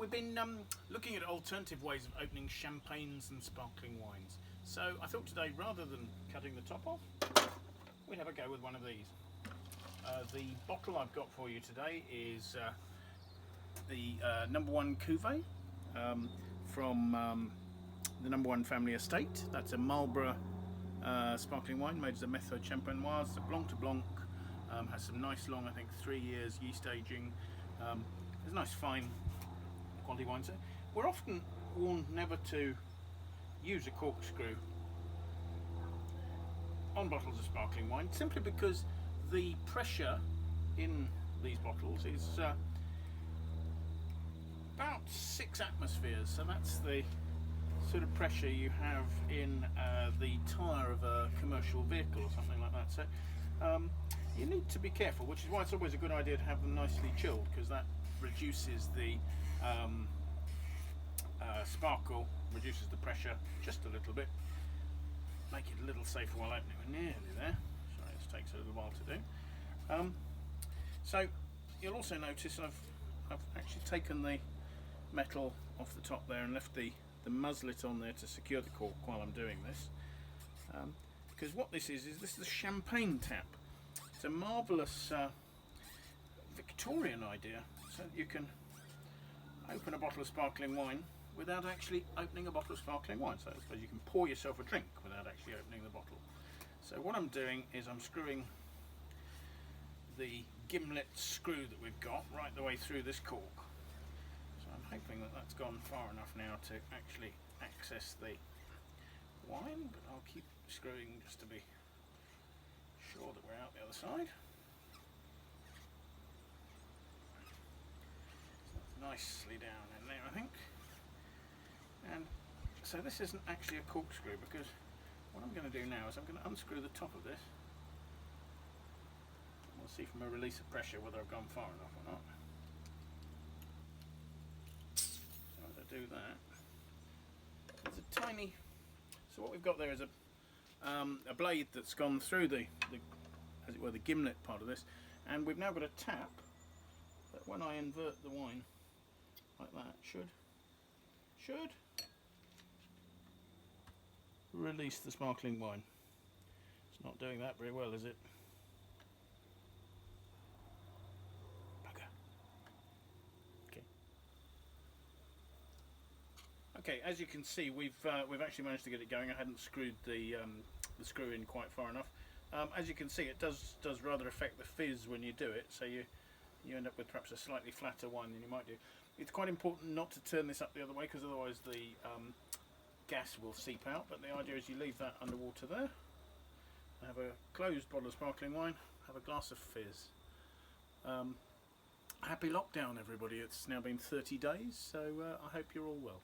we've been looking at alternative ways of opening champagnes and sparkling wines. So I thought today, rather than cutting the top off, we'd have a go with one of these. The bottle I've got for you today is the number one cuvee from the number one family estate. That's a Marlborough sparkling wine made as a Méthode Champenoise. It's a Blanc de Blanc. Has some nice long, I think 3 years yeast aging. It's a nice fine quality wine. So we're often warned never to use a corkscrew on bottles of sparkling wine, simply because the pressure in these bottles is about 6 atmospheres. So that's the sort of pressure you have in the tyre of a commercial vehicle or something like that. So you need to be careful, which is why it's always a good idea to have them nicely chilled, because that reduces the sparkle, reduces the pressure just a little bit, make it a little safer while opening. We're nearly there. Sorry, this takes a little while to do. So you'll also notice I've actually taken the metal off the top there and left the muzzlet on there to secure the cork while I'm doing this, because what this is a champagnetap. It's a marvellous Victorian idea, so that you can open a bottle of sparkling wine without actually opening a bottle of sparkling wine. So I suppose you can pour yourself a drink without actually opening the bottle. So what I'm doing is I'm screwing the gimlet screw that we've got right the way through this cork. So I'm hoping that that's gone far enough now to actually access the wine, but I'll keep screwing just to be sure that we're out the other side. So that's nicely down in there, I think. And so this isn't actually a corkscrew, because what I'm going to do now is I'm going to unscrew the top of this. We'll see from a release of pressure whether I've gone far enough or not. So as I do that, there's a tiny. So what we've got there is a blade that's gone through the as it were, the gimlet part of this, and we've now got a tap that, when I invert the wine like that, should release the sparkling wine. It's not doing that very well, is it? Okay, as you can see, we've actually managed to get it going. I hadn't screwed the screw in quite far enough. As you can see, it does rather affect the fizz when you do it, so you end up with perhaps a slightly flatter wine than you might do. It's quite important not to turn this up the other way, because otherwise the gas will seep out. But the idea is you leave that underwater there, have a closed bottle of sparkling wine, have a glass of fizz. Happy lockdown, everybody. It's now been 30 days, so I hope you're all well.